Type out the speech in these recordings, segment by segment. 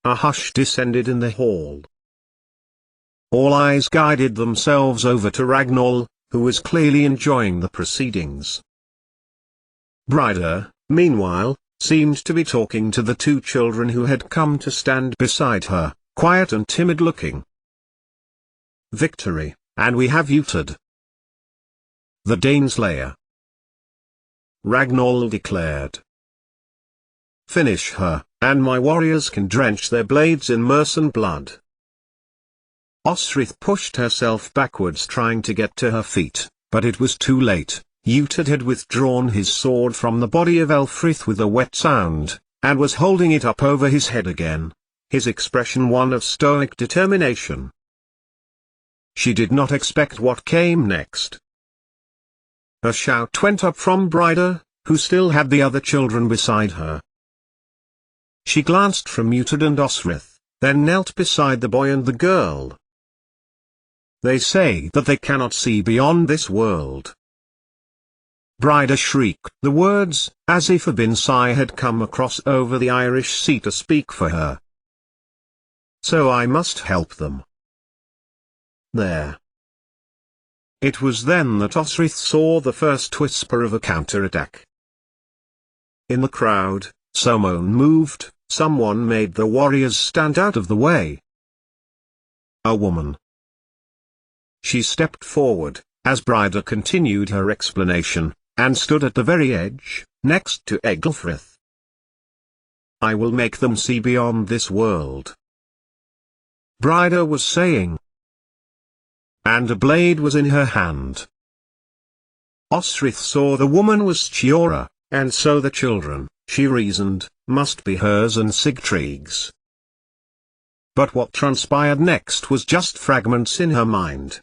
a hush descended in the hall. All eyes guided themselves over to Ragnall, who was clearly enjoying the proceedings. Bryder, meanwhile, seemed to be talking to the two children who had come to stand beside her, quiet and timid-looking. "Victory, and we have Uhtred, the Daneslayer," Ragnall declared. "Finish her, and my warriors can drench their blades in Mercen blood." Osrith pushed herself backwards trying to get to her feet, but it was too late. Uhtred had withdrawn his sword from the body of Elfrith with a wet sound, and was holding it up over his head again, his expression one of stoic determination. She did not expect what came next. A shout went up from Bryder, who still had the other children beside her. She glanced from Uhtred and Osrith, then knelt beside the boy and the girl. "They say that they cannot see beyond this world." Bryder shrieked the words, as if a Binsai had come across over the Irish Sea to speak for her. "So I must help them." There. It was then that Osrith saw the first whisper of a counterattack. In the crowd, someone moved, someone made the warriors stand out of the way. A woman. She stepped forward, as Bryder continued her explanation, and stood at the very edge, next to Eglfrith. "I will make them see beyond this world," Bryder was saying. And a blade was in her hand. Osrith saw the woman was Chiora, and so the children, she reasoned, must be hers and Sigtrygg's. But what transpired next was just fragments in her mind.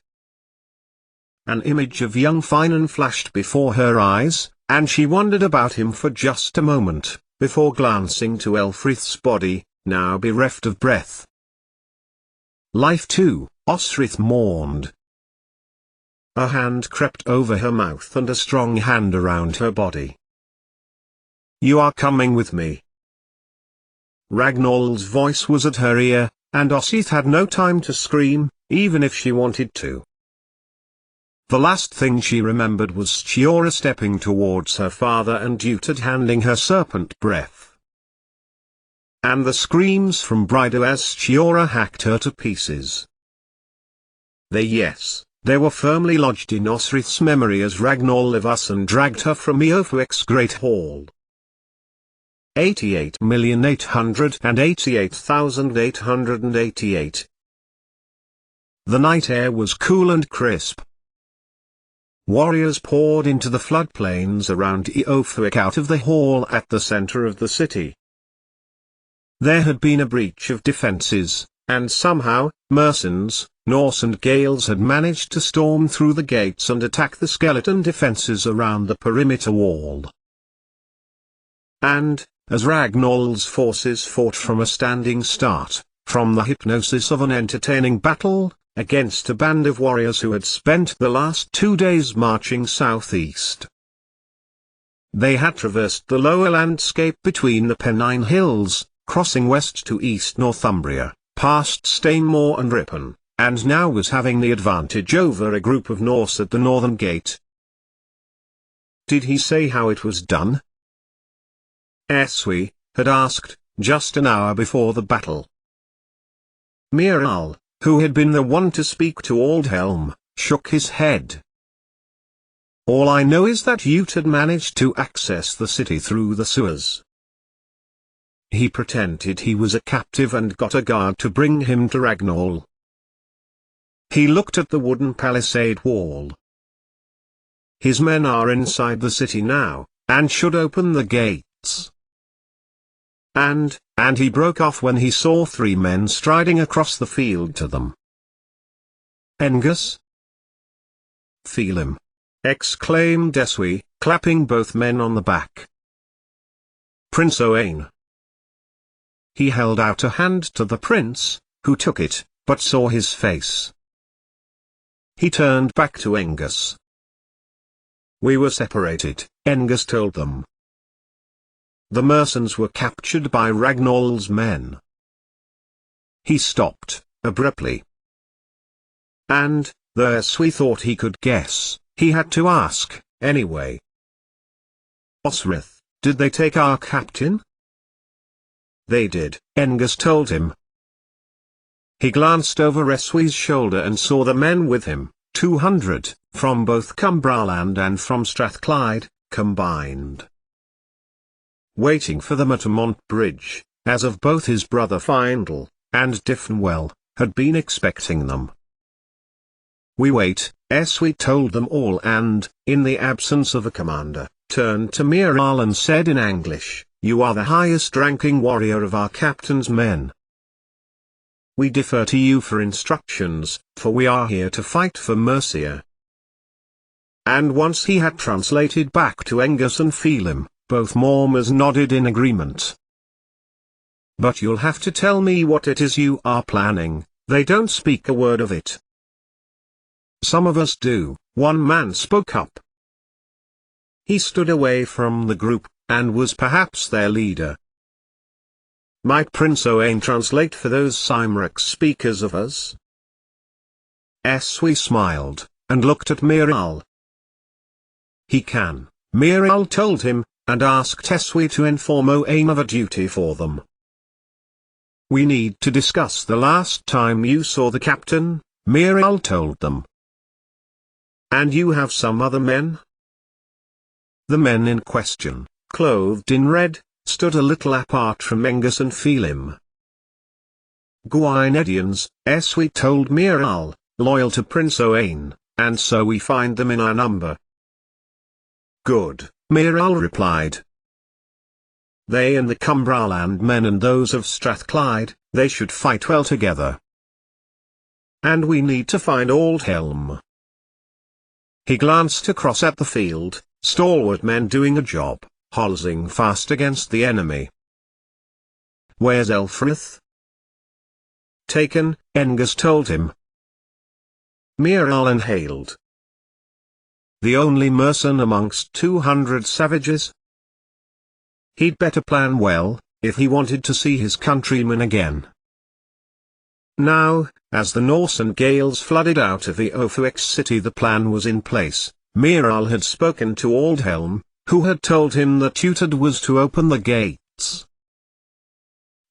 An image of young Finan flashed before her eyes, and she wondered about him for just a moment, before glancing to Elfrith's body, now bereft of breath. "Life too," Osrith mourned. A hand crept over her mouth and a strong hand around her body. "You are coming with me." Ragnall's voice was at her ear, and Osrith had no time to scream, even if she wanted to. The last thing she remembered was Chiora stepping towards her father and Uhtred handing her serpent breath. And the screams from Bryder as Chiora hacked her to pieces. They were firmly lodged in Osrith's memory as Ragnall Levason dragged her from Eofuic's great hall. 88,888,888. The night air was cool and crisp. Warriors poured into the floodplains around Eofuic out of the hall at the center of the city. There had been a breach of defenses, and somehow, Mercens, Norse and Gales had managed to storm through the gates and attack the skeleton defenses around the perimeter wall. And, as Ragnall's forces fought from a standing start, from the hypnosis of an entertaining battle, against a band of warriors who had spent the last 2 days marching southeast. They had traversed the lower landscape between the Pennine Hills, crossing west to East Northumbria, past Stainmore and Ripon, and now was having the advantage over a group of Norse at the northern gate. Did he say how it was done? Eswi had asked, just an hour before the battle. Miral, who had been the one to speak to Aldhelm, shook his head. "All I know is that Uhtred managed to access the city through the sewers. He pretended he was a captive and got a guard to bring him to Ragnall. He looked at the wooden palisade wall. His men are inside the city now, and should open the gates." And he broke off when he saw 3 men striding across the field to them. "Engus? Feel him!" exclaimed Eswi, clapping both men on the back. "Prince Owain." He held out a hand to the prince, who took it, but saw his face. He turned back to Engus. "We were separated," Engus told them. "The Mercens were captured by Ragnall's men. he stopped, abruptly. And, though Eswi thought he could guess, he had to ask, anyway. Osrith, did they take our captain? They did, Angus told him. He glanced over Eswi's shoulder and saw the men with him, 200, from both Cumbraland and from Strathclyde, combined. Waiting for them at Mont Bridge, as of both his brother Findle, and Diffenwell, had been expecting them. We wait, Eswi told them all and, in the absence of a commander, turned to Miral and said in English, "You are the highest-ranking warrior of our captain's men. We defer to you for instructions, for we are here to fight for Mercia." And once he had translated back to Angus and Phelim, both Mormers nodded in agreement. "But you'll have to tell me what it is you are planning, they don't speak a word of it." "Some of us do," one man spoke up. He stood away from the group, and was perhaps their leader. "Might Prince Owain translate for those Cymric speakers of us?" Eswi smiled, and looked at Miral. "He can," Miral told him, and asked Eswi to inform Owain of a duty for them. "We need to discuss the last time you saw the captain," Miral told them. "And you have some other men?" The men in question, clothed in red, stood a little apart from Angus and Phelim. "Gwynedians," Eswi told Miral, "loyal to Prince Owain, and so we find them in our number." "Good," Miral replied. "They and the Cumbraland men and those of Strathclyde, they should fight well together. And we need to find Aldhelm." He glanced across at the field, stalwart men doing a job, halsing fast against the enemy. "Where's Elfrith?" "Taken," Angus told him. Miral inhaled. "The only Merson amongst 200 savages? He'd better plan well, if he wanted to see his countrymen again." Now, as the Norse and Gaels flooded out of the Ofuix city, the plan was in place. Miral had spoken to Aldhelm, who had told him that Utad was to open the gates.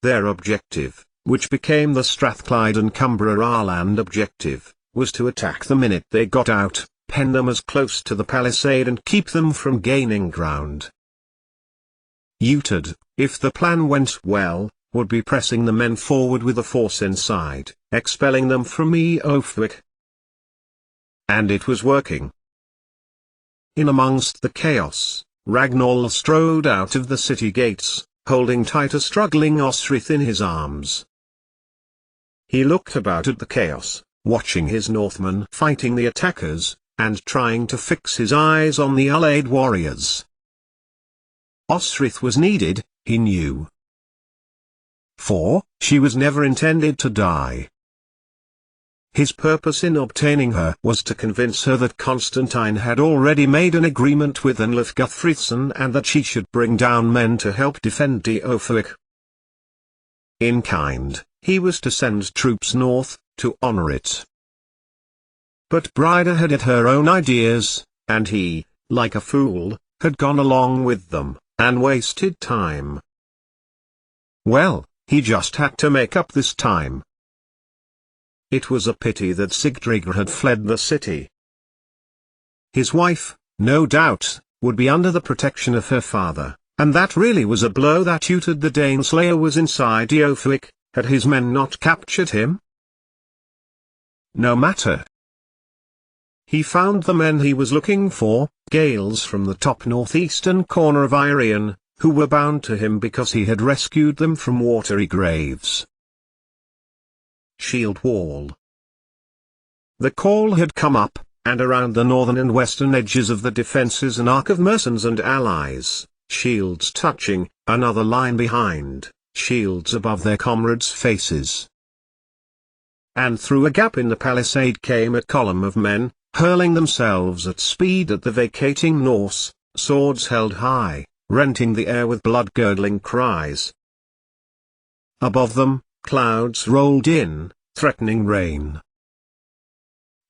Their objective, which became the Strathclyde and Cumbraland objective, was to attack the minute they got out, pen them as close to the palisade and keep them from gaining ground. Utad, if the plan went well, would be pressing the men forward with a force inside, expelling them from Ofuix. And it was working. In amongst the chaos, Ragnall strode out of the city gates, holding tight a struggling Osrith in his arms. He looked about at the chaos, watching his Northmen fighting the attackers, and trying to fix his eyes on the allied warriors. Osrith was needed, he knew. For, she was never intended to die. His purpose in obtaining her was to convince her that Constantine had already made an agreement with Anlaf Guthfrithson and that she should bring down men to help defend Ofuix. In kind, he was to send troops north, to honor it. But Bryda had her own ideas, and he, like a fool, had gone along with them, and wasted time. Well, he just had to make up this time. It was a pity that Sigtryggr had fled the city. His wife, no doubt, would be under the protection of her father, and that really was a blow that Utad the Daneslayer was inside Ofuix. Had his men not captured him? No matter. He found the men he was looking for, Gaels from the top northeastern corner of Irian, who were bound to him because he had rescued them from watery graves. Shield wall. The call had come up, and around the northern and western edges of the defences an arc of Mersons and allies, shields touching, another line behind, shields above their comrades' faces. And through a gap in the palisade came a column of men, hurling themselves at speed at the vacating Norse, swords held high, renting the air with blood-curdling cries. Above them, clouds rolled in, threatening rain.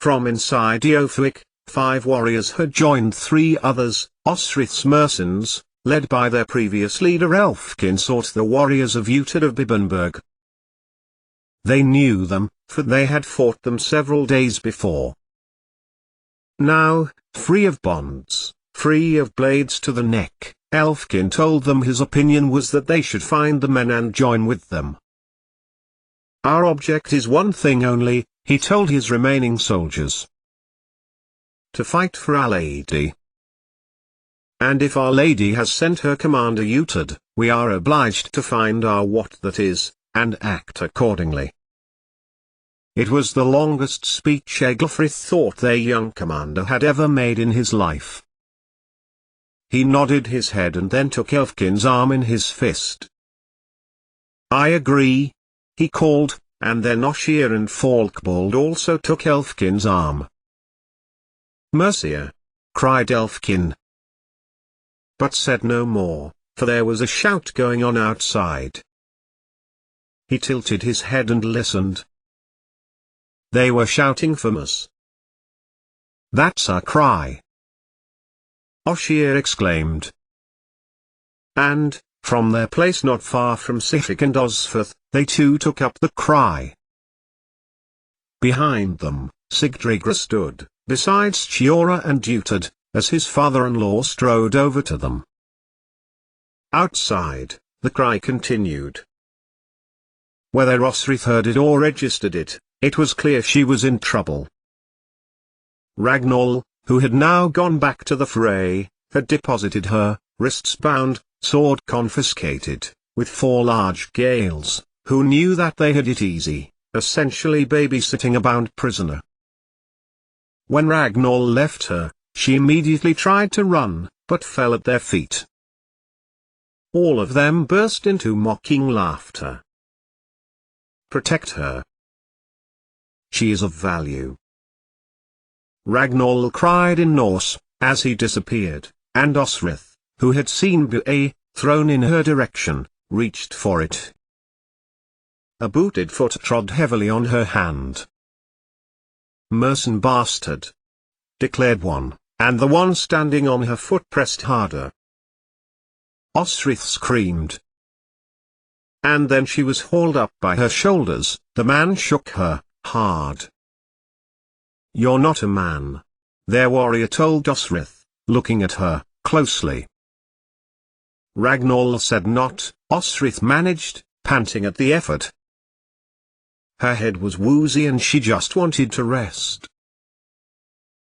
From inside Eothwick, 5 warriors had joined 3 others. Osrith's mercenaries, led by their previous leader Elfkin, sought the warriors of Utad of Bibbenberg. They knew them, for they had fought them several days before. Now, free of bonds, free of blades to the neck, Elfkin told them his opinion was that they should find the men and join with them. Our object is one thing only, he told his remaining soldiers. To fight for Our Lady. And if Our Lady has sent her commander Utad, we are obliged to find our what that is, and act accordingly. It was the longest speech Eglfrith thought their young commander had ever made in his life. He nodded his head and then took Elfkin's arm in his fist. I agree, he called, and then Ossier and Falkbald also took Elfkin's arm. Mercia! Cried Elfkin. But said no more, for there was a shout going on outside. He tilted his head and listened. They were shouting for us. That's our cry! Ossier exclaimed. And, from their place not far from Sihik and Osforth, they too took up the cry. Behind them, Sigdrigra stood, besides Chiora and Utad, as his father-in-law strode over to them. Outside, the cry continued. Whether Osrith heard it or registered it, it was clear she was in trouble. Ragnall, who had now gone back to the fray, had deposited her, wrists bound, sword confiscated, with 4 large Gales, who knew that they had it easy, essentially babysitting a bound prisoner. When Ragnall left her, she immediately tried to run, but fell at their feet. All of them burst into mocking laughter. Protect her. She is of value. Ragnall cried in Norse, as he disappeared, and Osrith, who had seen Bué, thrown in her direction, reached for it. A booted foot trod heavily on her hand. Mercen bastard! Declared one, and the one standing on her foot pressed harder. Osrith screamed. And then she was hauled up by her shoulders. The man shook her, hard. You're not a man, their warrior told Osrith, looking at her, closely. Ragnall said not, Osrith managed, panting at the effort. Her head was woozy and she just wanted to rest.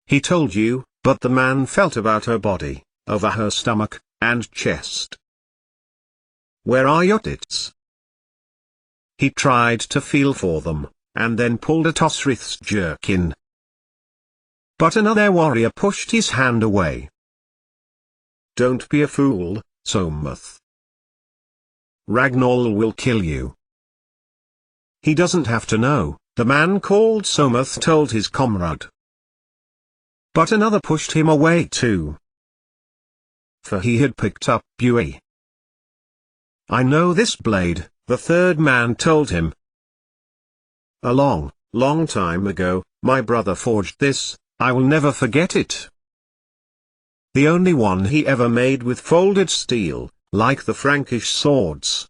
He told you, but the man felt about her body, over her stomach, and chest. Where are your tits? He tried to feel for them, and then pulled at Osrith's jerkin. But another warrior pushed his hand away. Don't be a fool, Somath. Ragnall will kill you. He doesn't have to know, the man called Somath told his comrade. But another pushed him away too. For he had picked up Bué. I know this blade, the third man told him. A long, long time ago, my brother forged this, I will never forget it. The only one he ever made with folded steel, like the Frankish swords.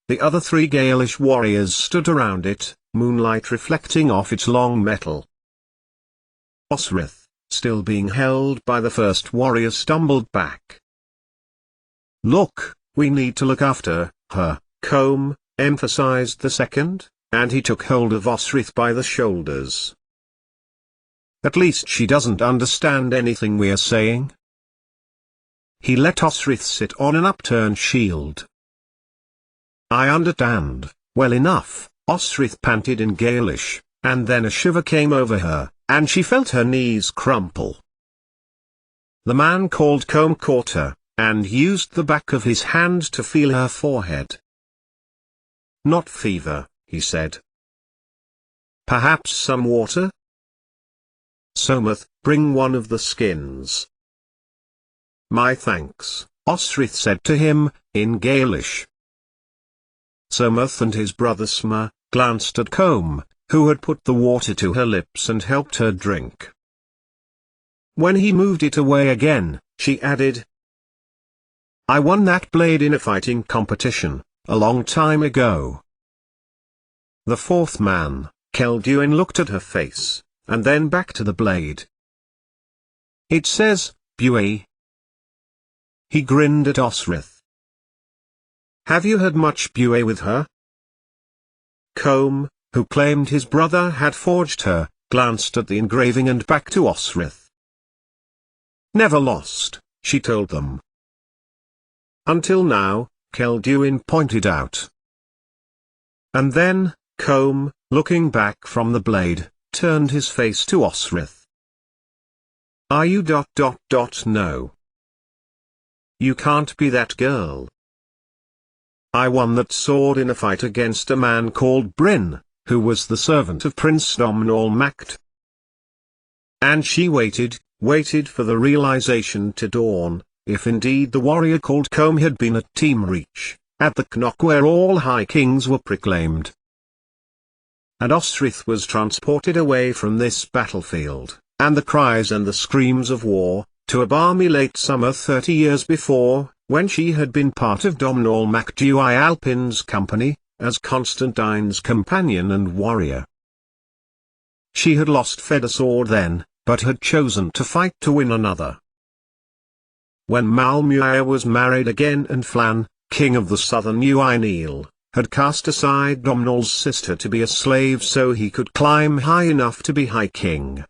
The other 3 Gaelish warriors stood around it, moonlight reflecting off its long metal. Osrith, still being held by the first warrior, stumbled back. Look, we need to look after her, Combe, emphasized the second, and he took hold of Osrith by the shoulders. At least she doesn't understand anything we are saying. He let Osrith sit on an upturned shield. I understand, well enough, Osrith panted in Gaelish, and then a shiver came over her, and she felt her knees crumple. The man called Combe caught her, and used the back of his hand to feel her forehead. Not fever, he said. Perhaps some water? Somath, bring one of the skins. My thanks, Osrith said to him, in Gaelish. Somuth and his brother Sma glanced at Comb, who had put the water to her lips and helped her drink. When he moved it away again, she added, "I won that blade in a fighting competition, a long time ago." The fourth man, Kelduin, looked at her face, and then back to the blade. "It says, Buey." He grinned at Osrith. "Have you had much Buey with her?" Comb, who claimed his brother had forged her, glanced at the engraving and back to Osrith. "Never lost," she told them. "Until now," Kelduin pointed out. And then, Comb, looking back from the blade, turned his face to Osrith. "Are you ... No. You can't be that girl. I won that sword in a fight against a man called Bryn, who was the servant of Prince Domnall Macht." And she waited for the realization to dawn, if indeed the warrior called Comb had been at Team Reach, at the Knock where all High Kings were proclaimed. And Osrith was transported away from this battlefield, and the cries and the screams of war, to a balmy late summer 30 years before, when she had been part of Domnall Mac Dewey Alpin's company, as Constantine's companion and warrior. She had lost Fed a sword then, but had chosen to fight to win another. When Malmuir was married again and Flann, king of the southern Uineal, had cast aside Domnall's sister to be a slave so he could climb high enough to be High King.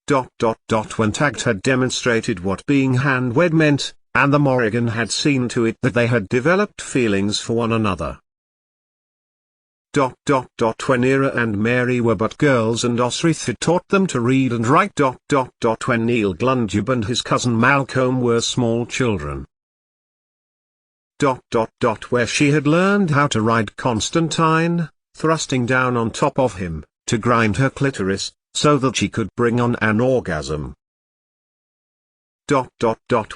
When Tagged had demonstrated what being hand-wed meant, and the Morrigan had seen to it that they had developed feelings for one another. When Ira and Mary were but girls and Osrith had taught them to read and write. When Neil Glundube and his cousin Malcolm were small children. Where she had learned how to ride Constantine, thrusting down on top of him, to grind her clitoris, so that she could bring on an orgasm.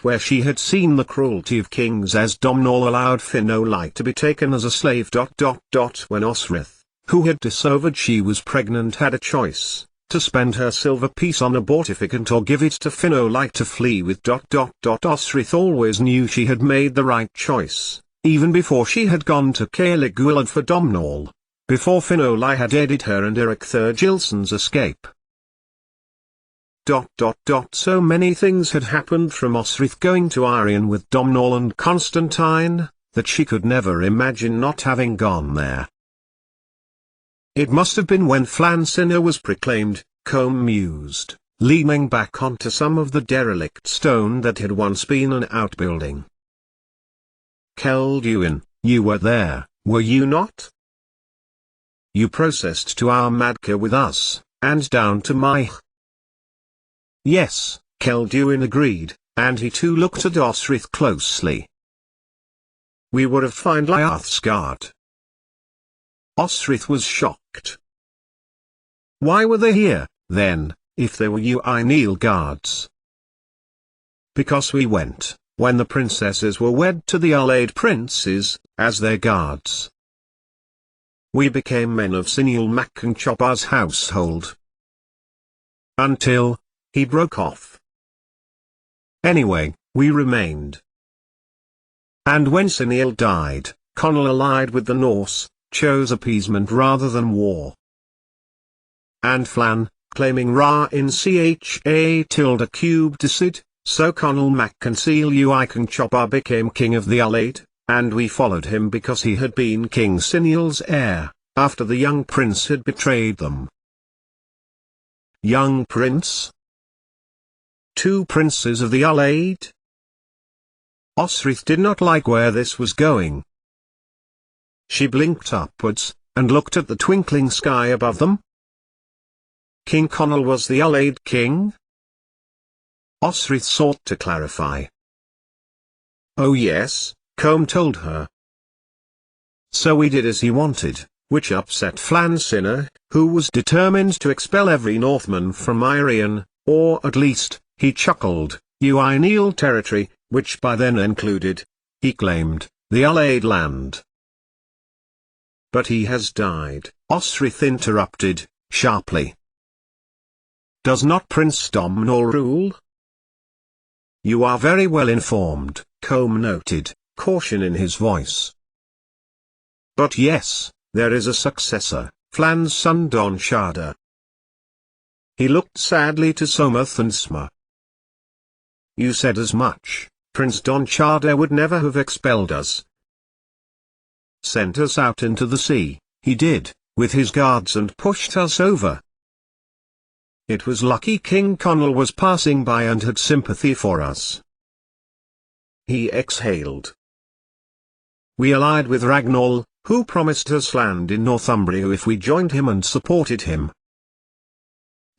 Where she had seen the cruelty of kings as Domnall allowed Finolai to be taken as a slave. When Osrith, who had discovered she was pregnant, had a choice, to spend her silver piece on abortificant or give it to Finolai to flee with. Osrith always knew she had made the right choice, even before she had gone to Caligulad for Domnall, before Finolai had aided her and Eric Thurgilson's escape. So many things had happened from Osrith going to Arion with Domnall and Constantine, that she could never imagine not having gone there. It must have been when Flann Sinner was proclaimed, Comb mused, leaning back onto some of the derelict stone that had once been an outbuilding. Kelduin, you were there, were you not? You processed to our Madka with us, and down to Maich. Yes, Kelduin agreed, and he too looked at Osrith closely. We were of Findliath's guard. Osrith was shocked. Why were they here, then, if they were Uineal guards? Because we went, when the princesses were wed to the Allied princes, as their guards. We became men of Sineal Mac and Chopper's household. Until... he broke off. Anyway, we remained. And when Sineal died, Conall allied with the Norse, chose appeasement rather than war. And Flann, claiming Ra in Cha tilde so Conall Mac Conceal Uican Chopper became king of the Allied, and we followed him because he had been King Sineal's heir, after the young prince had betrayed them. Young prince? 2 princes of the Allied? Osrith did not like where this was going. She blinked upwards, and looked at the twinkling sky above them. King Conall was the Allied king? Osrith sought to clarify. Oh yes, Comb told her. So we did as he wanted, which upset Flann Sinner, who was determined to expel every Northman from Irion, or at least, he chuckled, Uineal territory, which by then included, he claimed, the Allied land. But he has died, Osrith interrupted, sharply. Does not Prince Domnall rule? You are very well informed, Combe noted, caution in his voice. But yes, there is a successor, Flan's son Don Shada. He looked sadly to Somoth and Sma. You said as much. Prince Don Shada would never have expelled us. Sent us out into the sea, he did, with his guards and pushed us over. It was lucky King Connell was passing by and had sympathy for us. He exhaled. We allied with Ragnall, who promised us land in Northumbria if we joined him and supported him.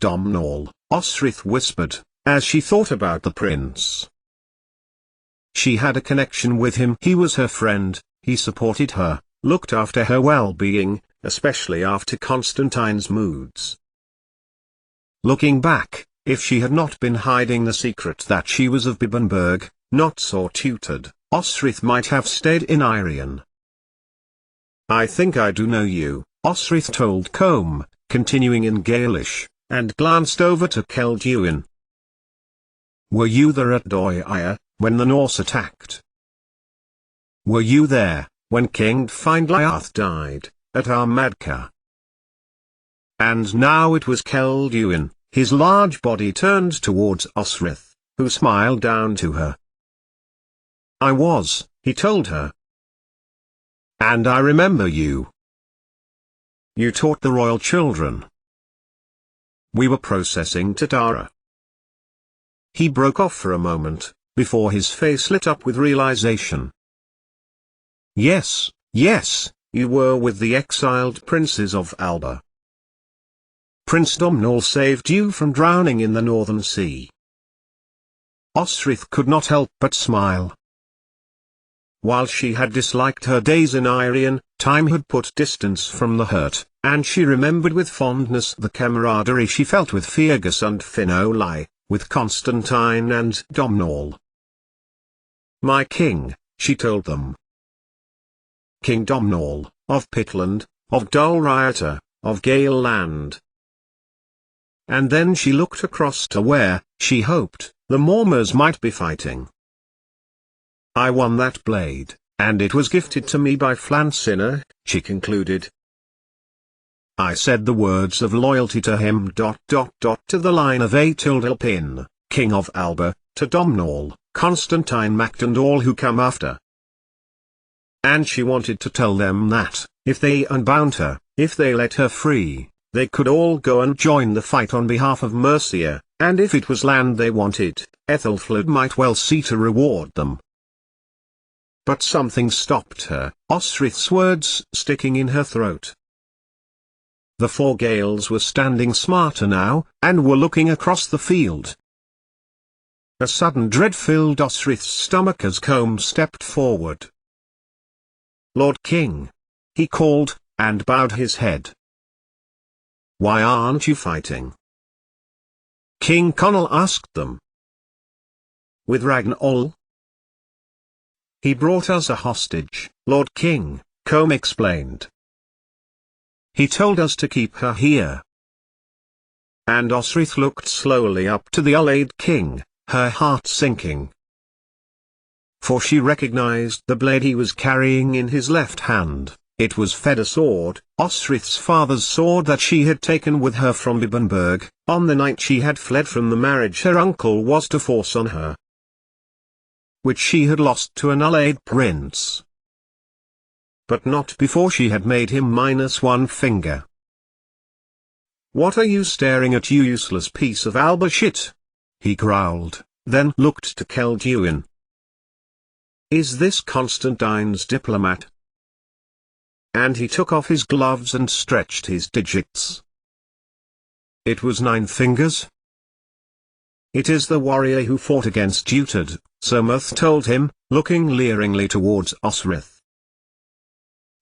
Domnall, Osrith whispered, as she thought about the prince. She had a connection with him. He was her friend, he supported her, looked after her well-being, especially after Constantine's moods. Looking back, if she had not been hiding the secret that she was of Bibbenberg, not so tutored, Osrith might have stayed in Irian. I think I do know you, Osrith told Combe, continuing in Gaelish, and glanced over to Celduin. Were you there at Doia, when the Norse attacked? Were you there, when King Findliath died, at Armadka? And now it was Celduin, his large body turned towards Osrith, who smiled down to her. I was, he told her. And I remember you. You taught the royal children. We were processing Tatara. He broke off for a moment, before his face lit up with realization. Yes, yes, you were with the exiled princes of Alba. Prince Domnall saved you from drowning in the Northern Sea. Osrith could not help but smile. While she had disliked her days in Irian, time had put distance from the hurt, and she remembered with fondness the camaraderie she felt with Fergus and Finolai, with Constantine and Domnall. My king, she told them. King Domnall, of Pitland, of Dol Riata, of Gale Land. And then she looked across to where, she hoped, the Mormers might be fighting. I won that blade, and it was gifted to me by Flansinner, she concluded. I said the words of loyalty to him. To the line of Aetildilpin, king of Alba, to Domnall, Constantine Mac and all who come after. And she wanted to tell them that, if they unbound her, if they let her free, they could all go and join the fight on behalf of Mercia, and if it was land they wanted, Ethelfled might well see to reward them. But something stopped her, Osrith's words sticking in her throat. The four Gales were standing smarter now, and were looking across the field. A sudden dread filled Osrith's stomach as Combe stepped forward. Lord King, he called, and bowed his head. Why aren't you fighting? King Connell asked them. With Ragnall? He brought us a hostage, Lord King, Combe explained. He told us to keep her here. And Osrith looked slowly up to the Ullaid king, her heart sinking. For she recognized the blade he was carrying in his left hand. It was Feda sword, Osrith's father's sword that she had taken with her from Bibbenberg, on the night she had fled from the marriage her uncle was to force on her, which she had lost to an Ullaid prince. But not before she had made him -1 finger. What are you staring at, you useless piece of Alba shit? He growled, then looked to Celduin. Is this Constantine's diplomat? And he took off his gloves and stretched his digits. It was 9 fingers. It is the warrior who fought against Jutad, Somoth told him, looking leeringly towards Osrith.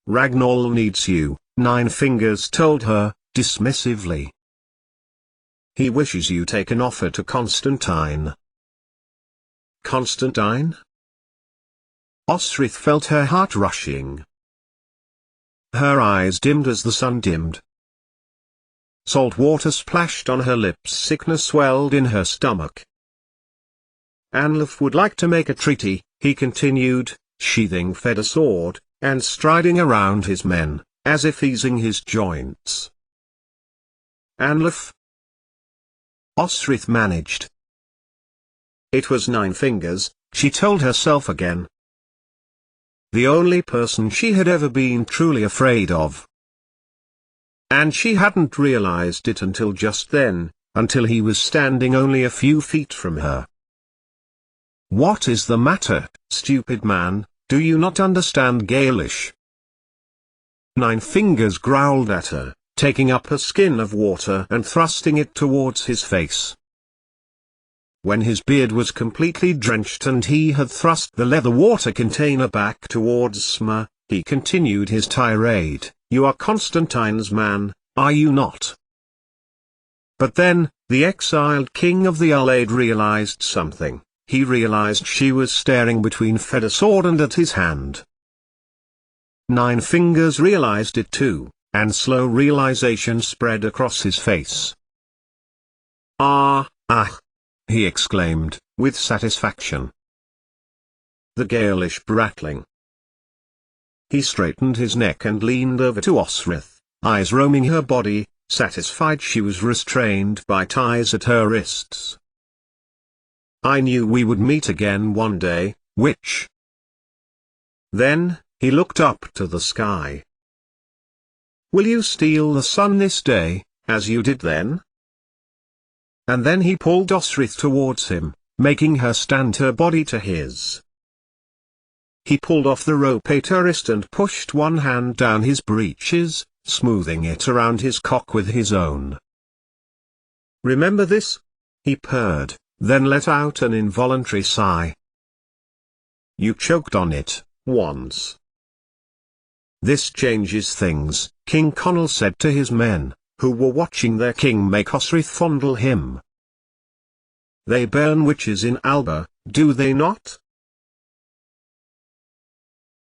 Ragnall needs you, 9 fingers told her, dismissively. He wishes you take an offer to Constantine. Constantine? Osrith felt her heart rushing. Her eyes dimmed as the sun dimmed. Salt water splashed on her lips. Sickness swelled in her stomach. Anlaf would like to make a treaty, he continued, sheathing Fed a sword, and striding around his men, as if easing his joints. Anlaf? Osrith managed. It was Nine Fingers, she told herself again. The only person she had ever been truly afraid of. And she hadn't realized it until just then, until he was standing only a few feet from her. What is the matter, stupid man, do you not understand Gaelish? Nine Fingers growled at her, taking up a skin of water and thrusting it towards his face. When his beard was completely drenched and he had thrust the leather water container back towards Sma, he continued his tirade, "You are Constantine's man, are you not?" But then, the exiled king of the Ullaid realized something. He realized she was staring between Fed's sword and at his hand. Nine Fingers realized it too, and slow realization spread across his face. Ah, he exclaimed, with satisfaction. The Gaelish prattling. He straightened his neck and leaned over to Osrith, eyes roaming her body, satisfied she was restrained by ties at her wrists. I knew we would meet again one day, witch. Then, he looked up to the sky. Will you steal the sun this day, as you did then? And then he pulled Osrith towards him, making her stand her body to his. He pulled off the rope at her wrist and pushed one hand down his breeches, smoothing it around his cock with his own. Remember this? He purred, then let out an involuntary sigh. You choked on it, once. This changes things, King Connell said to his men, who were watching their king make Osrith fondle him. They burn witches in Alba, do they not?